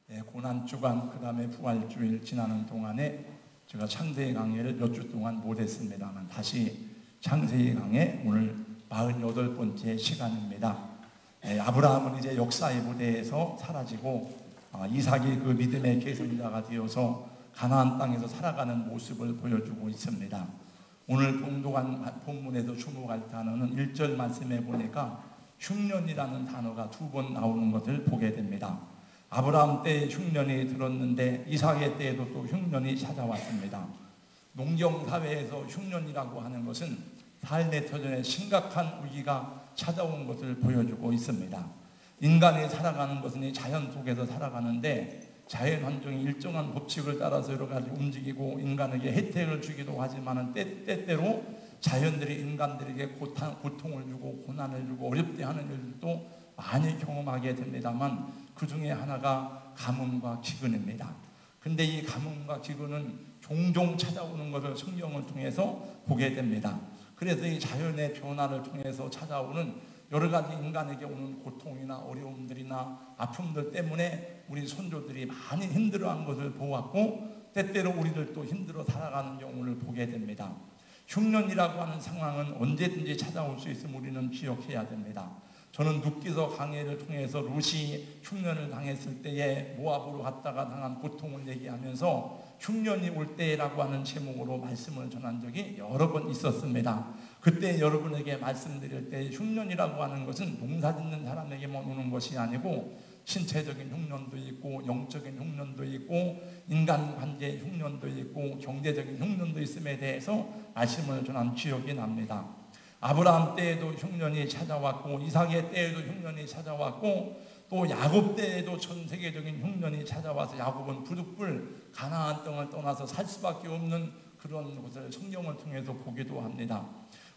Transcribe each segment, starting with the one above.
고난주간 그 다음에 부활주일 지나는 동안에 제가 창세기 강의를 몇 주 동안 못했습니다만 다시 창세기 강의 오늘 48번째 시간입니다. 아브라함은 이제 역사의 무대에서 사라지고 이삭이 그 믿음의 계승자가 되어서 가나안 땅에서 살아가는 모습을 보여주고 있습니다. 오늘 봉독한 본문에서 주목할 단어는 1절 말씀에 보니까 흉년이라는 단어가 2번 나오는 것을 보게 됩니다. 아브라함 때에 흉년이 들었는데 이삭의 때에도 또 흉년이 찾아왔습니다. 농경사회에서 흉년이라고 하는 것은 삶의 터전에 심각한 위기가 찾아온 것을 보여주고 있습니다. 인간이 살아가는 것은 이 자연 속에서 살아가는데 자연 환경이 일정한 법칙을 따라서 여러 가지 움직이고 인간에게 혜택을 주기도 하지만 때때로 자연들이 인간들에게 고통을 주고 고난을 주고 어렵게 하는 일들도 많이 경험하게 됩니다만 그 중에 하나가 가뭄과 기근입니다. 근데 이 가뭄과 기근은 종종 찾아오는 것을 성경을 통해서 보게 됩니다. 그래서 이 자연의 변화를 통해서 찾아오는 여러 가지 인간에게 오는 고통이나 어려움들이나 아픔들 때문에 우리 선조들이 많이 힘들어한 것을 보았고 때때로 우리들도 힘들어 살아가는 경우를 보게 됩니다. 흉년이라고 하는 상황은 언제든지 찾아올 수 있음을 우리는 기억해야 됩니다. 저는 눕기서 강해를 통해서 롯이 흉년을 당했을 때에 모압으로 갔다가 당한 고통을 얘기하면서 흉년이 올 때라고 하는 제목으로 말씀을 전한 적이 여러 번 있었습니다. 그때 여러분에게 말씀드릴 때 흉년이라고 하는 것은 농사짓는 사람에게만 오는 것이 아니고 신체적인 흉년도 있고 영적인 흉년도 있고 인간관계의 흉년도 있고 경제적인 흉년도 있음에 대해서 말씀을 전한 기억이 납니다. 아브라함 때에도 흉년이 찾아왔고 이삭의 때에도 흉년이 찾아왔고 또 야곱 때에도 전 세계적인 흉년이 찾아와서 야곱은 부득불 가나안 땅을 떠나서 살 수밖에 없는 그런 것을 성경을 통해서 보기도 합니다.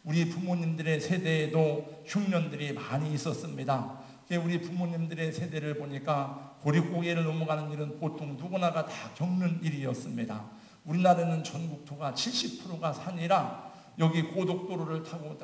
우리 부모님들의 세대에도 흉년들이 많이 있었습니다. 우리 부모님들의 세대를 보니까 보릿고개를 넘어가는 일은 보통 누구나가 다 겪는 일이었습니다. 우리나라는 전국토가 70%가 산이라 여기 고속도로를 타고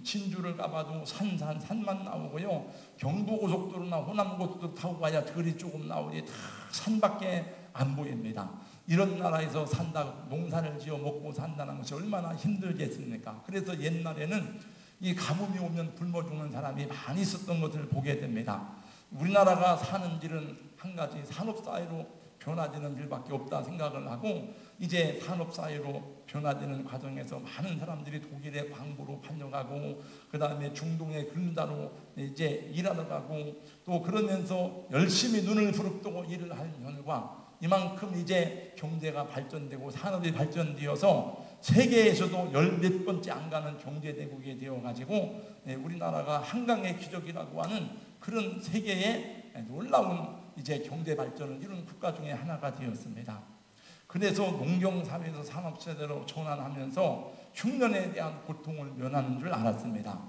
진주를 가봐도 산만 나오고요. 경부고속도로나 호남고속도로 타고 가야 들이 조금 나오지 다 산밖에 안 보입니다. 이런 나라에서 산다, 농사를 지어 먹고 산다는 것이 얼마나 힘들겠습니까? 그래서 옛날에는 이 가뭄이 오면 굶어 죽는 사람이 많이 있었던 것을 보게 됩니다. 우리나라가 사는 길은 한 가지 산업사회로 변화되는 일밖에 없다 생각을 하고 이제 산업사회로 변화되는 과정에서 많은 사람들이 독일에 광부로 팔려가고 그 다음에 중동의 근로자로 이제 일하러 가고 또 그러면서 열심히 눈을 부릅뜨고 일을 할 결과 이만큼 이제 경제가 발전되고 산업이 발전되어서 세계에서도 10몇 번째 안 가는 경제대국이 되어가지고 우리나라가 한강의 기적이라고 하는 그런 세계의 놀라운 이제 경제 발전을 이룬 국가 중에 하나가 되었습니다. 그래서 농경사회에서 산업세대로 전환하면서 흉년에 대한 고통을 면하는 줄 알았습니다.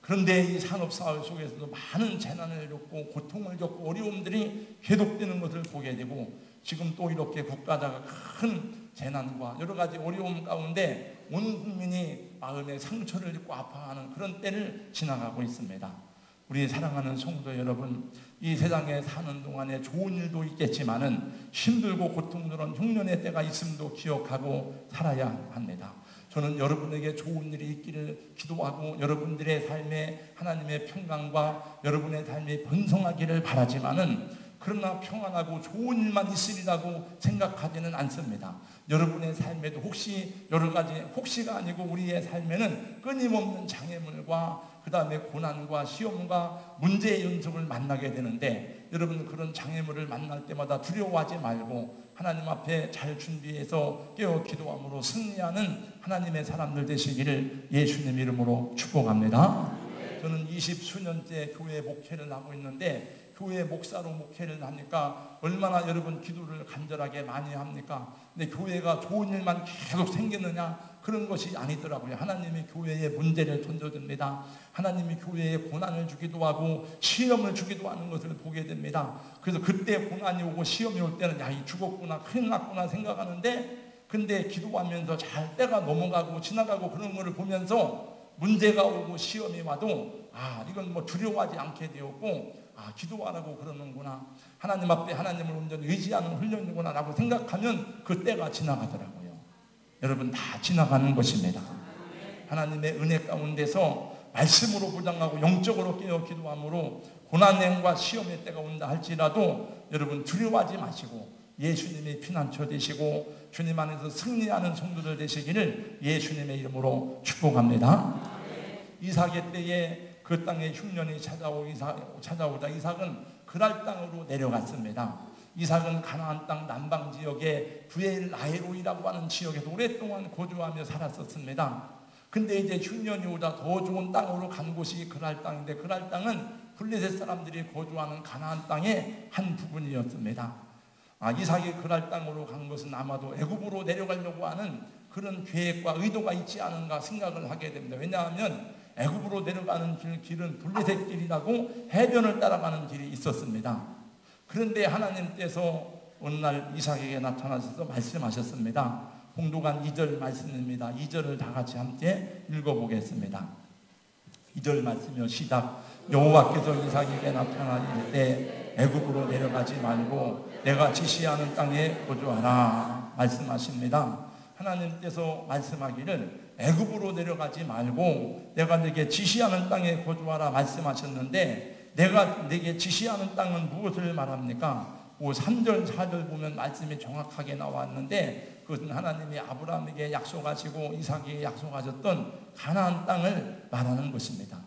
그런데 이 산업사회 속에서도 많은 재난을 겪고 고통을 겪고 어려움들이 계속되는 것을 보게 되고 지금 또 이렇게 국가자가 큰 재난과 여러 가지 어려움 가운데 온 국민이 마음의 상처를 입고 아파하는 그런 때를 지나가고 있습니다. 우리 사랑하는 성도 여러분, 이 세상에 사는 동안에 좋은 일도 있겠지만은 힘들고 고통스러운 흉년의 때가 있음도 기억하고 살아야 합니다. 저는 여러분에게 좋은 일이 있기를 기도하고 여러분들의 삶에 하나님의 평강과 여러분의 삶이 번성하기를 바라지만은 그러나 평안하고 좋은 일만 있으리라고 생각하지는 않습니다. 여러분의 삶에도 혹시 여러 가지 혹시가 아니고 우리의 삶에는 끊임없는 장애물과 그 다음에 고난과 시험과 문제의 연속을 만나게 되는데 여러분 그런 장애물을 만날 때마다 두려워하지 말고 하나님 앞에 잘 준비해서 깨어 기도함으로 승리하는 하나님의 사람들 되시기를 예수님 이름으로 축복합니다. 저는 20수년째 교회 목회를 하고 있는데 교회 목사로 목회를 하니까 얼마나 여러분 기도를 간절하게 많이 합니까? 근데 교회가 좋은 일만 계속 생기느냐? 그런 것이 아니더라고요. 하나님이 교회에 문제를 던져줍니다. 하나님이 교회에 고난을 주기도 하고 시험을 주기도 하는 것을 보게 됩니다. 그래서 그때 고난이 오고 시험이 올 때는 야, 이 죽었구나 큰일 났구나 생각하는데 근데 기도하면서 잘 때가 넘어가고 지나가고 그런 것을 보면서 문제가 오고 시험이 와도 이건 뭐 두려워하지 않게 되었고 기도하라고 그러는구나, 하나님 앞에 하나님을 온전히 의지하는 훈련이구나 라고 생각하면 그 때가 지나가더라고요. 여러분, 다 지나가는 것입니다. 하나님의 은혜 가운데서 말씀으로 보장하고 영적으로 깨어 기도함으로 고난과 시험의 때가 온다 할지라도 여러분 두려워하지 마시고 예수님의 피난처 되시고 주님 안에서 승리하는 성도들 되시기를 예수님의 이름으로 축복합니다. 이삭의 때에 그 땅에 흉년이 찾아오자 이삭은 그랄 땅으로 내려갔습니다. 이삭은 가나안 땅 남방 지역의 브엘 라헬로이라고 하는 지역에서 오랫동안 거주하며 살았었습니다. 근데 이제 흉년이 오자 더 좋은 땅으로 간 곳이 그랄 땅인데, 그랄 땅은 블레셋 사람들이 거주하는 가나안 땅의 한 부분이었습니다. 이삭이 그랄 땅으로 간 것은 아마도 애굽으로 내려가려고 하는 그런 계획과 의도가 있지 않은가 생각을 하게 됩니다. 왜냐하면 애굽으로 내려가는 길은 블레셋 길이라고 해변을 따라가는 길이 있었습니다. 그런데 하나님께서 어느 날 이삭에게 나타나셔서 말씀하셨습니다. 홍도간 2절 말씀입니다. 2절을 다 같이 함께 읽어보겠습니다. 2절 말씀이요, 시작. 여호와께서 이삭에게 나타나실 때 애굽으로 내려가지 말고 내가 지시하는 땅에 거주하라 말씀하십니다. 하나님께서 말씀하기를 애굽으로 내려가지 말고 내가 네게 지시하는 땅에 거주하라 말씀하셨는데, 내가 네게 지시하는 땅은 무엇을 말합니까? 3절 4절 보면 말씀이 정확하게 나왔는데, 그것은 하나님이 아브라함에게 약속하시고 이삭에게 약속하셨던 가나안 땅을 말하는 것입니다.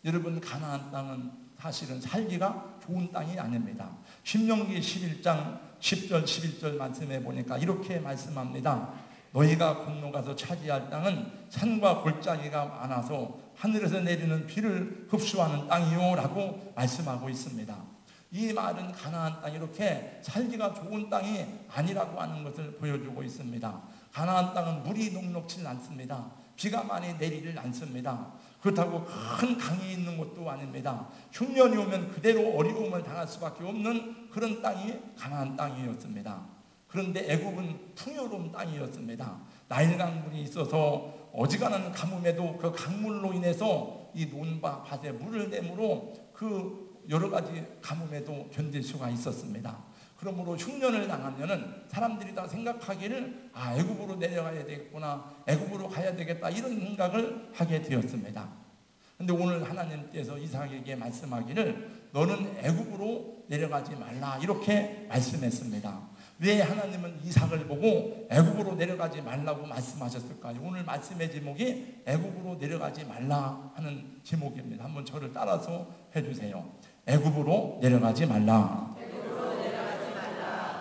여러분, 가나안 땅은 사실은 살기가 좋은 땅이 아닙니다. 신명기 11장 10절 11절 말씀해 보니까 이렇게 말씀합니다. 너희가 건너가서 차지할 땅은 산과 골짜기가 많아서 하늘에서 내리는 비를 흡수하는 땅이요 라고 말씀하고 있습니다. 이 말은 가나안 땅이 이렇게 살기가 좋은 땅이 아니라고 하는 것을 보여주고 있습니다. 가나안 땅은 물이 녹록지 않습니다. 비가 많이 내리질 않습니다. 그렇다고 큰 강이 있는 것도 아닙니다. 흉년이 오면 그대로 어려움을 당할 수밖에 없는 그런 땅이 가나안 땅이었습니다. 그런데 애굽은 풍요로운 땅이었습니다. 나일강 물이 있어서 어지간한 가뭄에도 그 강물로 인해서 이 논과 밭에 물을 내므로 그 여러 가지 가뭄에도 견딜 수가 있었습니다. 그러므로 흉년을 당하면은 사람들이 다 생각하기를 애굽으로 내려가야 되겠구나, 애굽으로 가야 되겠다, 이런 생각을 하게 되었습니다. 그런데 오늘 하나님께서 이삭에게 말씀하기를 너는 애굽으로 내려가지 말라 이렇게 말씀했습니다. 왜 하나님은 이삭을 보고 애굽으로 내려가지 말라고 말씀하셨을까요? 오늘 말씀의 제목이 애굽으로 내려가지 말라 하는 제목입니다. 한번 저를 따라서 해주세요. 애굽으로 내려가지 말라.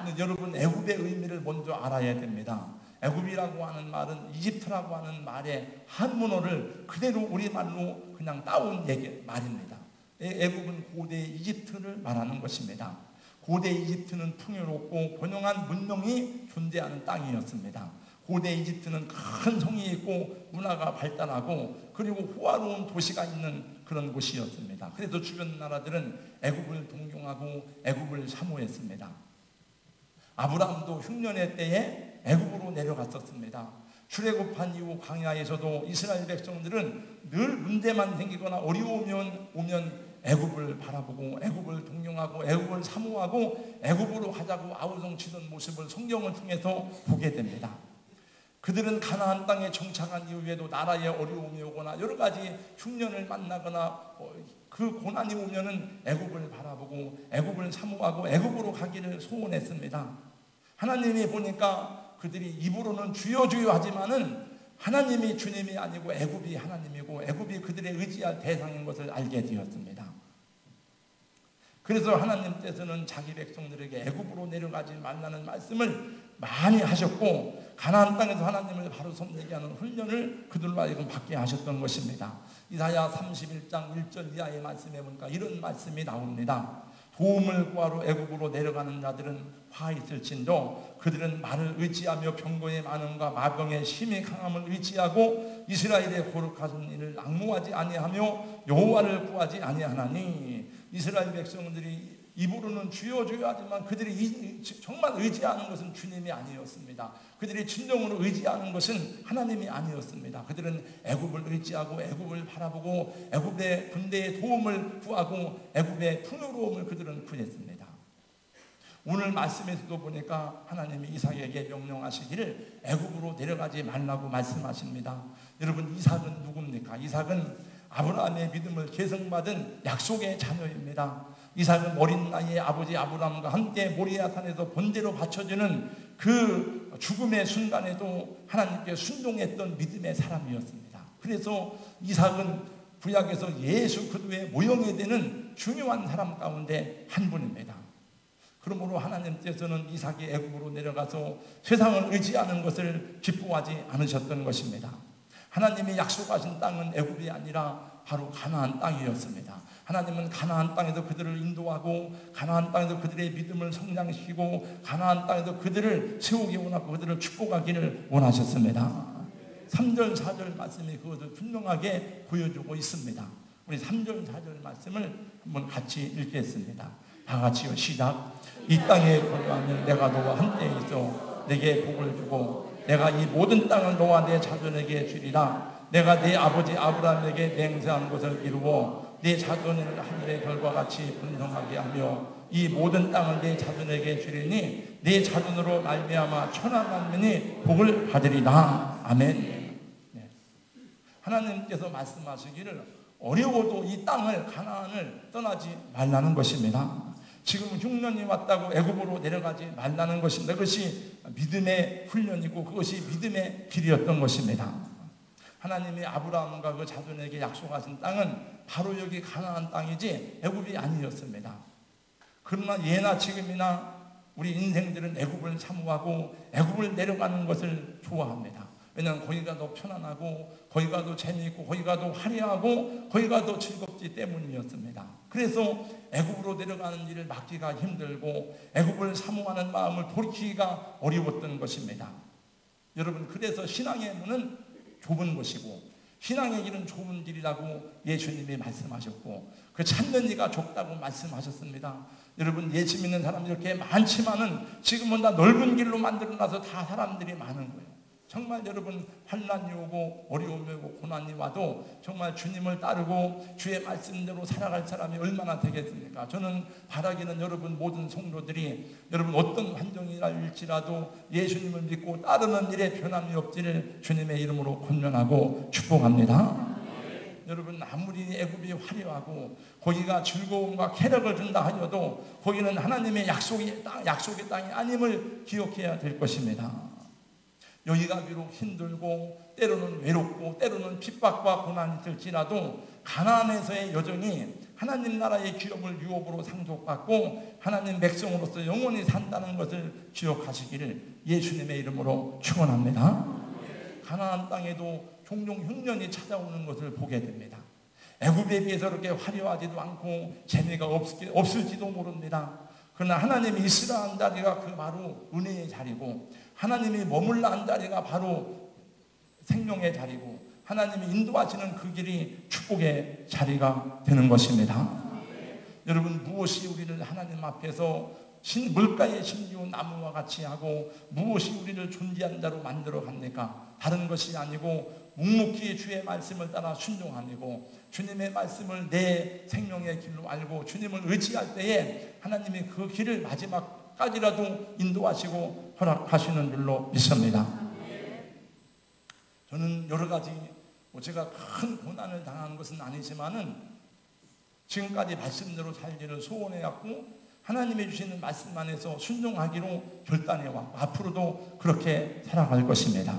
근데 여러분, 애굽의 의미를 먼저 알아야 됩니다. 애굽이라고 하는 말은 이집트라고 하는 말의 한문어를 그대로 우리말로 그냥 따온 말입니다. 애굽은 고대 이집트를 말하는 것입니다. 고대 이집트는 풍요롭고 번영한 문명이 존재하는 땅이었습니다. 고대 이집트는 큰 성이 있고 문화가 발달하고 그리고 호화로운 도시가 있는 그런 곳이었습니다. 그래서 주변 나라들은 애굽을 동경하고 애굽을 사모했습니다. 아브라함도 흉년의 때에 애굽으로 내려갔었습니다. 출애굽한 이후 광야에서도 이스라엘 백성들은 늘 문제만 생기거나 어려움이 오면 애굽을 바라보고 애굽을 동경하고 애굽을 사모하고 애굽으로 가자고 아우성치던 모습을 성경을 통해서 보게 됩니다. 그들은 가나안 땅에 정착한 이후에도 나라에 어려움이 오거나 여러 가지 흉년을 만나거나 그 고난이 오면은 애굽을 바라보고 애굽을 사모하고 애굽으로 가기를 소원했습니다. 하나님이 보니까 그들이 입으로는 주여 주여 하지만은 하나님이 주님이 아니고 애굽이 하나님이고 애굽이 그들의 의지할 대상인 것을 알게 되었습니다. 그래서 하나님께서는 자기 백성들에게 애굽으로 내려가지 말라는 말씀을 많이 하셨고 가나안 땅에서 하나님을 바로 섬기게 하는 훈련을 그들로 하여금 받게 하셨던 것입니다. 이사야 31장 1절 이하의 말씀에 보니까 이런 말씀이 나옵니다. 도움을 구하러 애굽으로 내려가는 자들은 화 있을진도 그들은 말을 의지하며 병거의 많음과 마병의 심히 강함을 의지하고 이스라엘의 거룩하신 일을 앙모하지 아니하며 여호와를 구하지 아니하나니. 이스라엘 백성들이 입으로는 주여 주여 하지만 그들이 정말 의지하는 것은 주님이 아니었습니다. 그들이 진정으로 의지하는 것은 하나님이 아니었습니다. 그들은 애굽을 의지하고 애굽을 바라보고 애굽의 군대의 도움을 구하고 애굽의 풍요로움을 그들은 구했습니다. 오늘 말씀에서도 보니까 하나님이 이삭에게 명령하시기를 애굽으로 내려가지 말라고 말씀하십니다. 여러분, 이삭은 누굽니까? 이삭은 아브라함의 믿음을 계승받은 약속의 자녀입니다. 이삭은 어린 나이에 아버지 아브라함과 함께 모리아산에서 번제로 바쳐지는 그 죽음의 순간에도 하나님께 순종했던 믿음의 사람이었습니다. 그래서 이삭은 구약에서 예수 그리스도의 모형이 되는 중요한 사람 가운데 한 분입니다. 그러므로 하나님께서는 이삭이 애굽으로 내려가서 세상을 의지하는 것을 기뻐하지 않으셨던 것입니다. 하나님이 약속하신 땅은 애굽이 아니라 바로 가나안 땅이었습니다. 하나님은 가나안 땅에서 그들을 인도하고 가나안 땅에서 그들의 믿음을 성장시키고 가나안 땅에서 그들을 세우기 원하고 그들을 축복하기를 원하셨습니다. 3절 4절 말씀이 그것을 분명하게 보여주고 있습니다. 우리 3절 4절 말씀을 한번 같이 읽겠습니다. 다 같이요. 시작. 이 땅에 거주하면 내가 너와 함께 있어 내게 복을 주고 내가 이 모든 땅을 너와 내 자손에게 주리라. 내가 네 아버지 아브라함에게 맹세한 것을 이루어 네 자손을 하늘의 별과 같이 번성하게 하며 이 모든 땅을 네 자손에게 주리니 네 자손으로 말미암아 천하 만민이 복을 받으리라. 아멘. 네. 하나님께서 말씀하시기를 어려워도 이 땅을 가나안을 떠나지 말라는 것입니다. 지금 흉년이 왔다고 애굽으로 내려가지 말라는 것입니다. 그것이 믿음의 훈련이고 그것이 믿음의 길이었던 것입니다. 하나님이 아브라함과 그 자손에게 약속하신 땅은 바로 여기 가나안 땅이지 애굽이 아니었습니다. 그러나 예나 지금이나 우리 인생들은 애굽을 사모하고 애굽을 내려가는 것을 좋아합니다. 왜냐하면 거기가 더 편안하고 거기가 더 재미있고 거기가 더 화려하고 거기가 더 즐겁기 때문이었습니다. 그래서 애굽으로 내려가는 일을 막기가 힘들고 애굽을 사모하는 마음을 돌이키기가 어려웠던 것입니다. 여러분, 그래서 신앙의 문은 좁은 것이고 신앙의 길은 좁은 길이라고 예수님이 말씀하셨고 그 찾는 이가 좁다고 말씀하셨습니다. 여러분, 예수 믿는 사람이 이렇게 많지만은 지금은 다 넓은 길로 만들어놔서 다 사람들이 많은 거예요. 정말 여러분, 환난이 오고 어려움이 오고 고난이 와도 정말 주님을 따르고 주의 말씀대로 살아갈 사람이 얼마나 되겠습니까? 저는 바라기는 여러분 모든 성도들이 여러분 어떤 환경이랄지라도 예수님을 믿고 따르는 일에 변함이 없기를 주님의 이름으로 권면하고 축복합니다. 여러분, 아무리 애굽이 화려하고 거기가 즐거움과 쾌락을 준다 하여도 거기는 하나님의 약속의 땅이 아님을 기억해야 될 것입니다. 여기가 비록 힘들고 때로는 외롭고 때로는 핍박과 고난이 있을지라도 가나안에서의 여정이 하나님 나라의 기업을 유업으로 상속받고 하나님 백성으로서 영원히 산다는 것을 기억하시기를 예수님의 이름으로 축원합니다. 가나안 땅에도 종종 흉년이 찾아오는 것을 보게 됩니다. 애굽에 비해서 그렇게 화려하지도 않고 재미가 없을지도 모릅니다. 그러나 하나님이 있으라 한 자리가 그 바로 은혜의 자리고 하나님이 머물라 한 자리가 바로 생명의 자리고 하나님이 인도하시는 그 길이 축복의 자리가 되는 것입니다. 여러분, 무엇이 우리를 하나님 앞에서 물가에 심기운 나무와 같이 하고 무엇이 우리를 존귀한 자로 만들어 갑니까? 다른 것이 아니고 묵묵히 주의 말씀을 따라 순종하고 주님의 말씀을 내 생명의 길로 알고 주님을 의지할 때에 하나님이 그 길을 마지막까지라도 인도하시고 허락하시는 줄로 믿습니다. 저는 여러 가지 제가 큰 고난을 당한 것은 아니지만은 지금까지 말씀대로 살기를 소원해왔고 하나님이 주시는 말씀 안에서 순종하기로 결단해왔고 앞으로도 그렇게 살아갈 것입니다.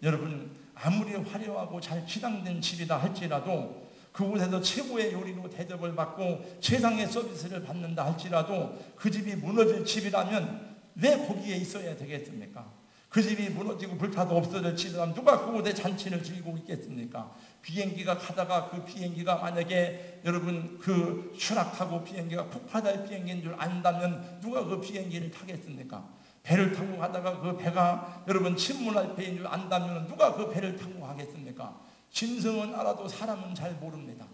여러분, 아무리 화려하고 잘 치장된 집이다 할지라도 그곳에서 최고의 요리로 대접을 받고 최상의 서비스를 받는다 할지라도 그 집이 무너질 집이라면 왜 거기에 있어야 되겠습니까? 그 집이 무너지고 불타도 없어질지라면 누가 그곳에 잔치를 즐기고 있겠습니까? 비행기가 가다가 그 비행기가 만약에 여러분 그 추락하고 비행기가 폭파될 비행기인 줄 안다면 누가 그 비행기를 타겠습니까? 배를 타고 가다가 그 배가 여러분 침몰할 배인 줄 안다면 누가 그 배를 타고 가겠습니까? 짐승은 알아도 사람은 잘 모릅니다.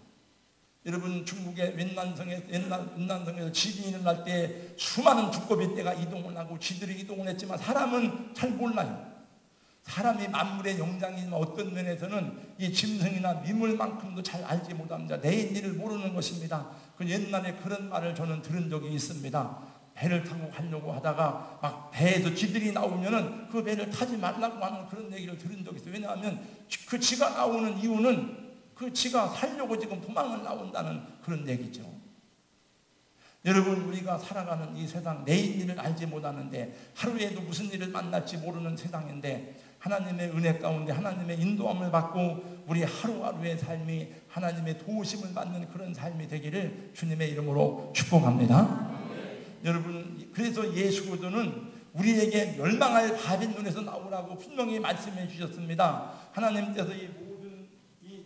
여러분 중국의 윈난성에서 지진이 일어날 때 수많은 두꺼비 떼가 이동을 하고 쥐들이 이동을 했지만 사람은 잘 몰라요. 사람이 만물의 영장이지만 어떤 면에서는 이 짐승이나 미물만큼도 잘 알지 못합니다. 내일 일을 모르는 것입니다. 그 옛날에 그런 말을 저는 들은 적이 있습니다. 배를 타고 가려고 하다가 막 배에서 쥐들이 나오면은 그 배를 타지 말라고 하는 그런 얘기를 들은 적이 있어요. 왜냐하면 그 쥐가 나오는 이유는 그 쥐가 살려고 지금 도망을 나온다는 그런 얘기죠. 여러분, 우리가 살아가는 이 세상, 내일 일을 알지 못하는데 하루에도 무슨 일을 만날지 모르는 세상인데 하나님의 은혜 가운데 하나님의 인도함을 받고 우리 하루하루의 삶이 하나님의 도우심을 받는 그런 삶이 되기를 주님의 이름으로 축복합니다. 여러분, 그래서 예수 그리스도는 우리에게 멸망할 바빈 눈에서 나오라고 분명히 말씀해 주셨습니다. 하나님께서 이 모든 이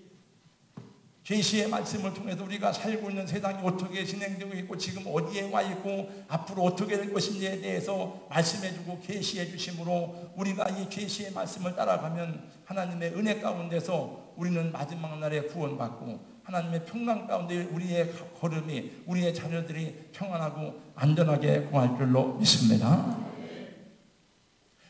계시의 말씀을 통해서 우리가 살고 있는 세상이 어떻게 진행되고 있고 지금 어디에 와 있고 앞으로 어떻게 될 것인지에 대해서 말씀해 주고 계시해 주심으로 우리가 이 계시의 말씀을 따라가면 하나님의 은혜 가운데서 우리는 마지막 날에 구원받고 하나님의 평강 가운데 우리의 걸음이, 우리의 자녀들이 평안하고 안전하게 구할 줄로 믿습니다.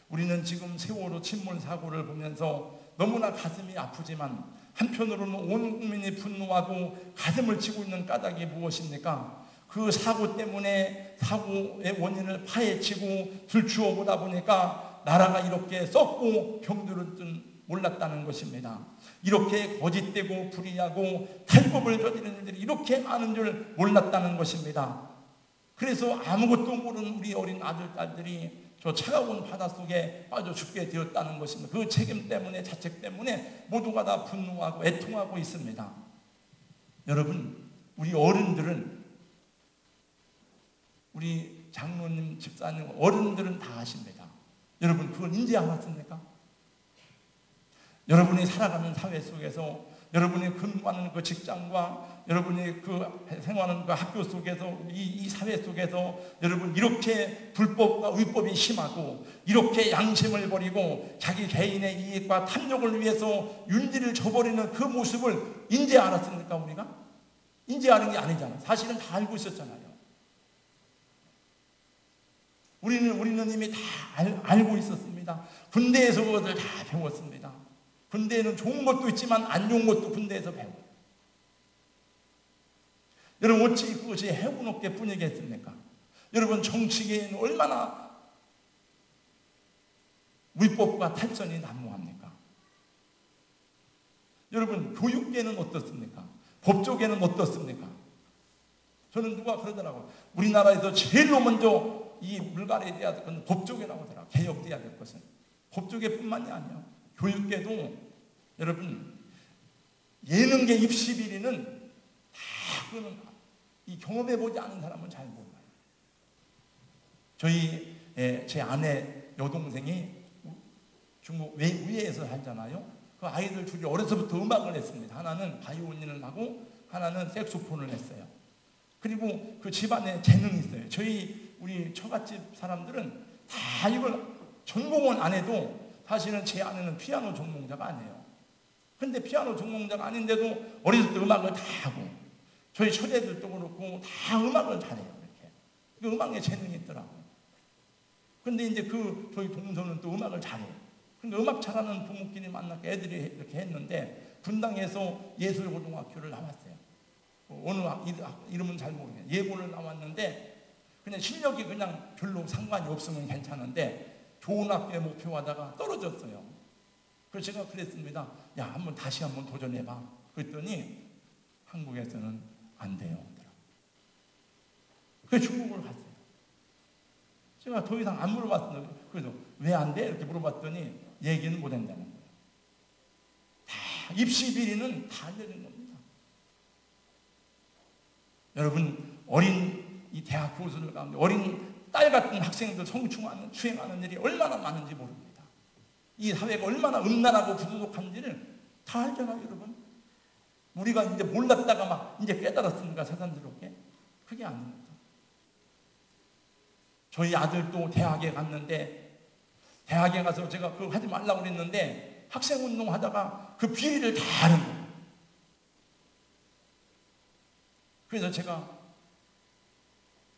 우리는 지금 세월호 침몰 사고를 보면서 너무나 가슴이 아프지만 한편으로는 온 국민이 분노하고 가슴을 치고 있는 까닭이 무엇입니까? 그 사고 때문에 사고의 원인을 파헤치고 들추어 보다 보니까 나라가 이렇게 썩고 병들은 몰랐다는 것입니다. 이렇게 거짓되고 불의하고 탈법을 저지르는 일들이 이렇게 많은 줄 몰랐다는 것입니다. 그래서 아무것도 모르는 우리 어린 아들, 딸들이 저 차가운 바닷속에 빠져 죽게 되었다는 것입니다. 그 책임 때문에, 자책 때문에 모두가 다 분노하고 애통하고 있습니다. 여러분, 우리 어른들은, 우리 장로님, 집사님, 어른들은 다 아십니다. 여러분, 그걸 인지 않았습니까? 여러분이 살아가는 사회 속에서, 여러분이 근무하는 그 직장과 여러분이 그 생활하는 그 학교 속에서, 이 사회 속에서 여러분 이렇게 불법과 위법이 심하고 이렇게 양심을 버리고 자기 개인의 이익과 탐욕을 위해서 윤리를 저버리는 그 모습을 인지 알았습니까? 우리가? 인지 아는 게 아니잖아요. 사실은 다 알고 있었잖아요. 우리는 이미 다 알고 있었습니다. 군대에서 그것을 다 배웠습니다. 군대에는 좋은 것도 있지만 안 좋은 것도 군대에서 배워요. 여러분, 어찌 그것이 해군 어깨뿐이겠습니까? 여러분, 정치계에는 얼마나 위법과 탈선이 난무합니까? 여러분, 교육계는 어떻습니까? 법조계는 어떻습니까? 저는 누가 그러더라고요. 우리나라에서 제일로 먼저 이 물갈이에 돼야 될 것은 법조계라고 하더라고요. 개혁돼야 될 것은. 법조계뿐만이 아니에요. 교육계도 여러분, 예능계 입시비리는 다 그거는 이 경험해보지 않은 사람은 잘 몰라요. 제 아내 여동생이 중국 위에서 살잖아요. 그 아이들 둘이 어려서부터 음악을 했습니다. 하나는 바이올린을 하고 하나는 색소폰을 했어요. 그리고 그 집안에 재능이 있어요. 우리 처갓집 사람들은 다 이걸 전공은 안 해도 사실은 제 아내는 피아노 전공자가 아니에요. 근데 피아노 전공자가 아닌데도 어렸을 때 음악을 다 하고 저희 처제들도 그렇고 다 음악을 잘해요. 이렇게. 그 음악에 재능이 있더라고요. 근데 이제 저희 동서는 또 음악을 잘해요. 근데 음악 잘하는 부모끼리 만나서 애들이 이렇게 했는데 분당에서 예술고등학교를 나왔어요. 어느 이름은 잘 모르겠어요. 예고를 나왔는데 그냥 실력이 그냥 별로 상관이 없으면 괜찮은데 좋은 학교에 목표하다가 떨어졌어요. 그래서 제가 그랬습니다. 야, 다시 한번 도전해봐. 그랬더니 한국에서는 안 돼요. 그래서 중국을 갔어요. 제가 더 이상 안 물어봤습니다. 그래서 왜 안 돼? 이렇게 물어봤더니 얘기는 못 한다는 거예요. 다 입시 비리는 다 알려진 겁니다. 여러분, 어린 이 대학 교수들 가운데 어린 딸 같은 학생들 수행하는 일이 얼마나 많은지 모릅니다. 이 사회가 얼마나 음란하고 부도덕한지를 다 알잖아요, 여러분. 우리가 이제 몰랐다가 막 이제 깨달았습니까, 사단스럽게? 그게 아닙니다. 저희 아들도 대학에 갔는데, 대학에 가서 제가 그거 하지 말라고 그랬는데, 학생운동 하다가 그 비리를 다 아는 거예요. 그래서 제가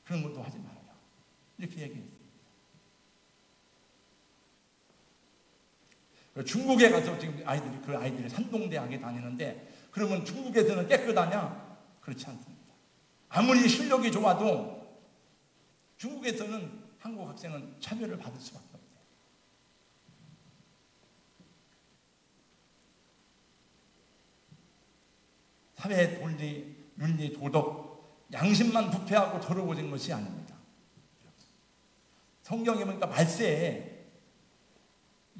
그런 것도 하지 말아라 이렇게 얘기했어요. 중국에 가서 지금 아이들이 산동대학에 다니는데 그러면 중국에서는 깨끗하냐? 그렇지 않습니다. 아무리 실력이 좋아도 중국에서는 한국 학생은 차별을 받을 수밖에 없어요. 사회 논리, 윤리, 도덕, 양심만 부패하고 더러워진 것이 아닙니다. 성경에 보니까 말세에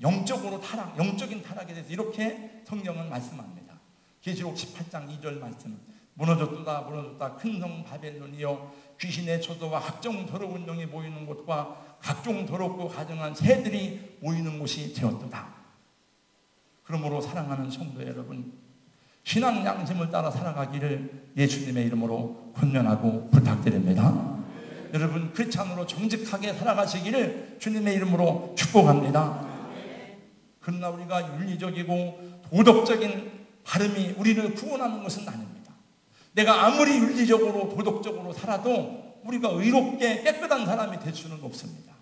영적인 타락에 대해서 이렇게 성경은 말씀합니다. 계시록 18장 2절 말씀. 무너졌도다 무너졌다 큰 성 바벨론이여 귀신의 초소와 각종 더러운 영이 모이는 곳과 각종 더럽고 가증한 새들이 모이는 곳이 되었도다. 그러므로 사랑하는 성도 여러분, 신앙 양심을 따라 살아가기를 예수님의 이름으로 권면하고 부탁드립니다. 여러분 크리스찬으로 정직하게 살아가시기를 주님의 이름으로 축복합니다. 그러나 우리가 윤리적이고 도덕적인 바름이 우리를 구원하는 것은 아닙니다. 내가 아무리 윤리적으로 도덕적으로 살아도 우리가 의롭게 깨끗한 사람이 될 수는 없습니다.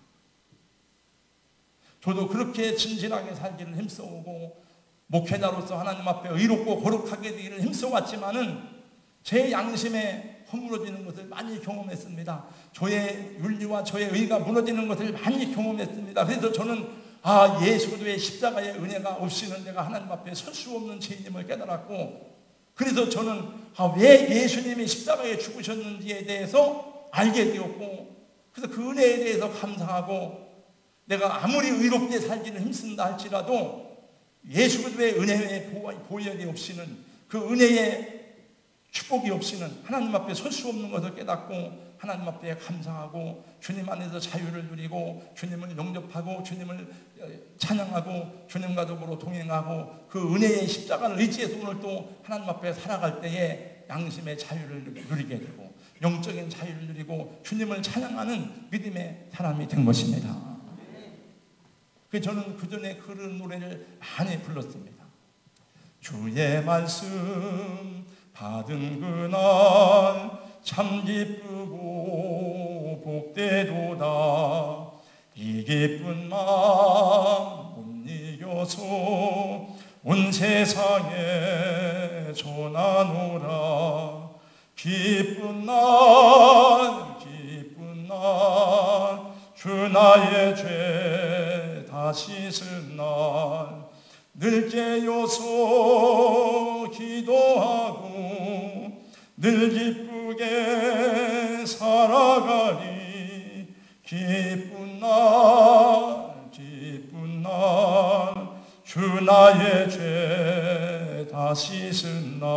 저도 그렇게 진실하게 살기를 힘써오고 목회자로서 하나님 앞에 의롭고 거룩하게 되기를 힘써왔지만은 제 양심에 허물어지는 것을 많이 경험했습니다. 저의 윤리와 저의 의가 무너지는 것을 많이 경험했습니다. 그래서 저는 예수 그리스도의 십자가의 은혜가 없이는 내가 하나님 앞에 설 수 없는 죄인임을 깨달았고, 그래서 저는 왜 예수님이 십자가에 죽으셨는지에 대해서 알게 되었고, 그래서 그 은혜에 대해서 감사하고, 내가 아무리 의롭게 살기를 힘쓴다 할지라도 예수 그리스도의 은혜의 보혈이 없이는, 그 은혜의 축복이 없이는 하나님 앞에 설 수 없는 것을 깨닫고 하나님 앞에 감사하고 주님 안에서 자유를 누리고 주님을 영접하고 주님을 찬양하고 주님과 더불어 동행하고 그 은혜의 십자가를 의지해서 오늘 또 하나님 앞에 살아갈 때에 양심의 자유를 누리게 되고 영적인 자유를 누리고 주님을 찬양하는 믿음의 사람이 된 것입니다. 그래서 저는 그전에 그런 노래를 많이 불렀습니다. 주의 말씀 받은 그날 참 기쁘고 복되도다. 이 기쁜 마음 못 이겨서 온 세상에 전하노라. 기쁜 날 주 나의 죄 다 씻은 날 늘 깨어서 기도하고 늘 기쁘게 살아가리. 기쁜 날 주 나의 죄 다 씻은 날.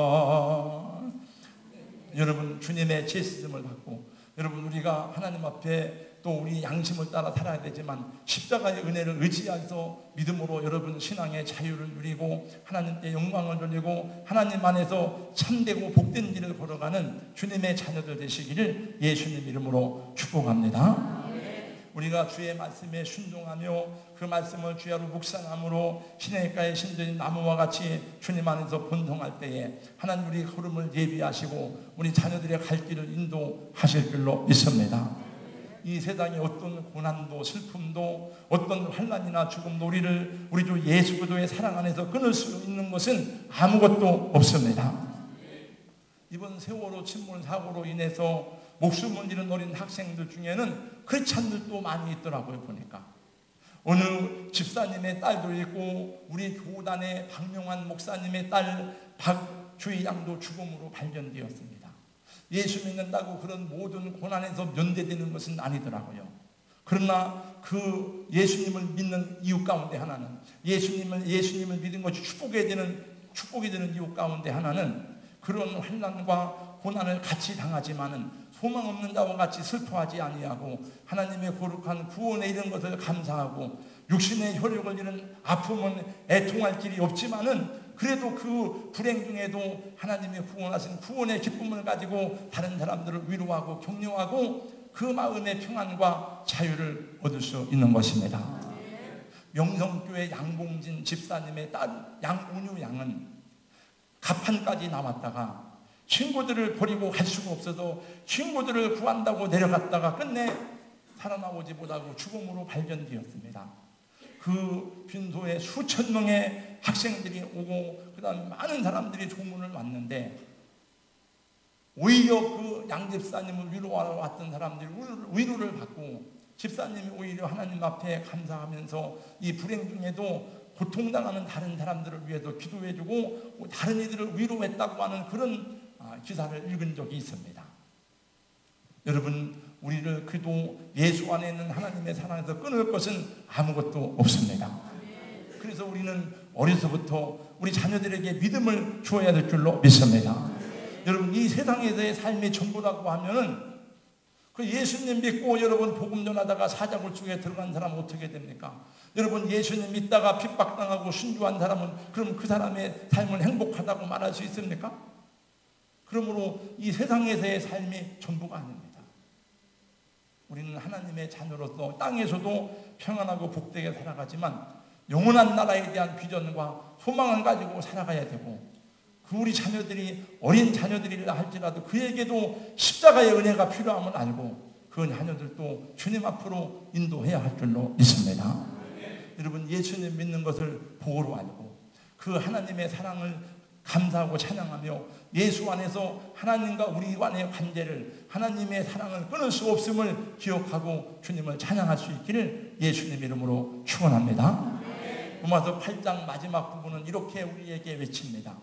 여러분 주님의 죄 씻음을 받고 여러분 우리가 하나님 앞에 또 우리 양심을 따라 살아야 되지만 십자가의 은혜를 의지해서 믿음으로 여러분 신앙의 자유를 누리고 하나님께 영광을 돌리고 하나님 안에서 참되고 복된 길을 걸어가는 주님의 자녀들 되시기를 예수님 이름으로 축복합니다. 우리가 주의 말씀에 순종하며 그 말씀을 주야로 묵상함으로 시냇가의 신전인 나무와 같이 주님 안에서 번성할 때에 하나님 우리 걸음을 예비하시고 우리 자녀들의 갈 길을 인도하실 줄로 믿습니다. 이 세상의 어떤 고난도 슬픔도 어떤 환난이나 죽음도 우리 주 예수 그리스도의 사랑 안에서 끊을 수 있는 것은 아무것도 없습니다. 이번 세월호 침몰 사고로 인해서 목숨을 잃은 어린 학생들 중에는 크리스찬들도 많이 있더라고요. 보니까 어느 집사님의 딸도 있고 우리 교단의 박명환 목사님의 딸 박주희 양도 죽음으로 발견되었습니다. 예수 믿는다고 그런 모든 고난에서 면제되는 것은 아니더라고요. 그러나 그 예수님을 믿는 이유 가운데 하나는 예수님을 믿은 것이 축복이 되는 이유 가운데 하나는 그런 환난과 고난을 같이 당하지만은 소망 없는 자와 같이 슬퍼하지 아니하고 하나님의 거룩한 구원에 이른 것을 감사하고 육신의 혈육을 잃은 아픔은 애통할 길이 없지만은 그래도 그 불행 중에도 하나님의 구원하신 구원의 기쁨을 가지고 다른 사람들을 위로하고 격려하고 그 마음의 평안과 자유를 얻을 수 있는 것입니다. 명성교회 양봉진 집사님의 딸 양은유 양은 가판까지 나왔다가 친구들을 버리고 갈 수가 없어서 친구들을 구한다고 내려갔다가 끝내 살아나오지 못하고 죽음으로 발견되었습니다. 그 빈소에 수천 명의 학생들이 오고 그다음 많은 사람들이 조문을 왔는데 오히려 그 양집사님을 위로하러 왔던 사람들이 위로를 받고 집사님이 오히려 하나님 앞에 감사하면서 이 불행 중에도 고통당하는 다른 사람들을 위해서 기도해주고 다른 이들을 위로했다고 하는 그런 기사를 읽은 적이 있습니다. 여러분, 우리를 그도 예수 안에 있는 하나님의 사랑에서 끊을 것은 아무것도 없습니다. 그래서 우리는 어려서부터 우리 자녀들에게 믿음을 주어야 될 줄로 믿습니다. 여러분, 이 세상에서의 삶이 전부라고 하면은 그 예수님 믿고 여러분 복음 전하다가 사자굴 속에 들어간 사람은 어떻게 됩니까? 여러분, 예수님 믿다가 핍박당하고 순교한 사람은 그럼 그 사람의 삶은 행복하다고 말할 수 있습니까? 그러므로 이 세상에서의 삶이 전부가 아닙니다. 우리는 하나님의 자녀로서 땅에서도 평안하고 복되게 살아가지만 영원한 나라에 대한 비전과 소망을 가지고 살아가야 되고, 그 우리 자녀들이 어린 자녀들이라 할지라도 그에게도 십자가의 은혜가 필요함을 알고 그 자녀들도 주님 앞으로 인도해야 할 줄로 믿습니다. 여러분, 예수님 믿는 것을 복으로 알고 그 하나님의 사랑을 감사하고 찬양하며 예수 안에서 하나님과 우리 간의 관계를, 하나님의 사랑을 끊을 수 없음을 기억하고 주님을 찬양할 수 있기를 예수님 이름으로 축원합니다. 로마서 8장 마지막 부분은 이렇게 우리에게 외칩니다.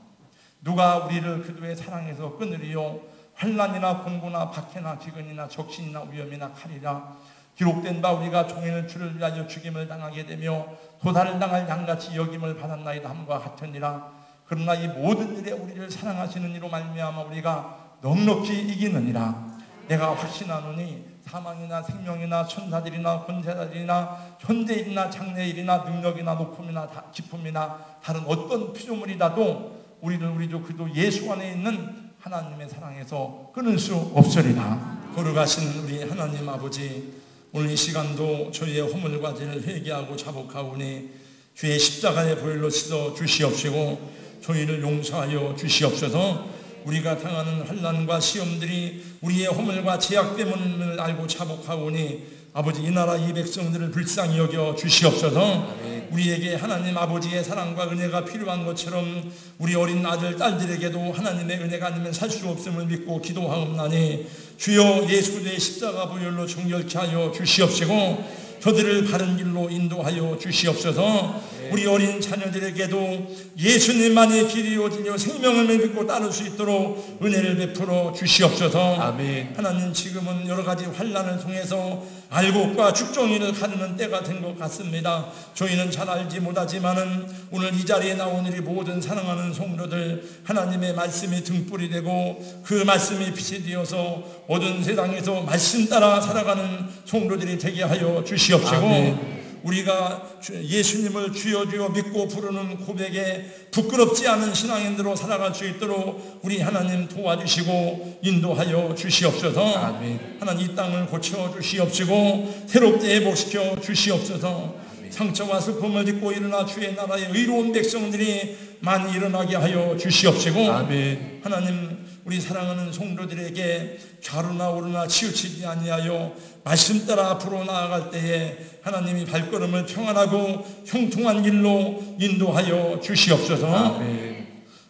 누가 우리를 그도의 사랑에서 끊으리요? 환난이나 공고나 박해나 기근이나 적신이나 위험이나 칼이라. 기록된 바 우리가 종일 주를 위하여 죽임을 당하게 되며 도살을 당할 양같이 여김을 받았나이다 함과 같으니라. 그러나 이 모든 일에 우리를 사랑하시는 이로 말미암아 우리가 넉넉히 이기느니라. 내가 확신하노니 사망이나 생명이나 천사들이나 권세자들이나 현재일이나 장래일이나 능력이나 높음이나 깊음이나 다른 어떤 피조물이라도 우리를 우리 주 그리스도 예수 안에 있는 하나님의 사랑에서 끊을 수 없으리라. 거룩하신 우리 하나님 아버지, 오늘 이 시간도 저희의 허물과 죄를 회개하고 자복하오니 주의 십자가의 보혈로 씻어 주시옵시고 저희를 용서하여 주시옵소서. 우리가 당하는 환난과 시험들이 우리의 허물과 죄악 때문을 알고 자복하오니 아버지, 이 나라 이 백성들을 불쌍히 여겨 주시옵소서. 우리에게 하나님 아버지의 사랑과 은혜가 필요한 것처럼 우리 어린 아들 딸들에게도 하나님의 은혜가 아니면 살 수 없음을 믿고 기도하옵나니 주여 예수 그리스도의 십자가 보혈로 정결케 하여 주시옵시고 저들을 바른 길로 인도하여 주시옵소서. 우리 어린 자녀들에게도 예수님만이 길이요 진리요 생명을 믿고 따를 수 있도록 은혜를 베풀어 주시옵소서. 아멘. 하나님, 지금은 여러 가지 환난을 통해서 알곡과 죽정이를 가르는 때가 된 것 같습니다. 저희는 잘 알지 못하지만은 오늘 이 자리에 나온 우리 모든 사랑하는 성도들, 하나님의 말씀이 등불이 되고 그 말씀이 빛이 되어서 어두운 세상에서 말씀 따라 살아가는 성도들이 되게 하여 주시옵시고 아멘. 우리가 예수님을 주여 주여 믿고 부르는 고백에 부끄럽지 않은 신앙인으로 살아갈 수 있도록 우리 하나님 도와주시고 인도하여 주시옵소서. 아멘. 하나님, 이 땅을 고쳐 주시옵시고 새롭게 회복시켜 주시옵소서. 아멘. 상처와 슬픔을 딛고 일어나 주의 나라의 의로운 백성들이 많이 일어나게 하여 주시옵시고 아멘. 하나님, 우리 사랑하는 성도들에게 좌로나 오르나 치우치지 아니하여 말씀 따라 앞으로 나아갈 때에 하나님이 발걸음을 평안하고 형통한 길로 인도하여 주시옵소서. 아멘.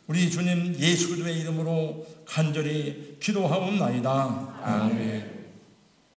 우리 주님 예수 그리스도의 이름으로 간절히 기도하옵나이다. 아멘.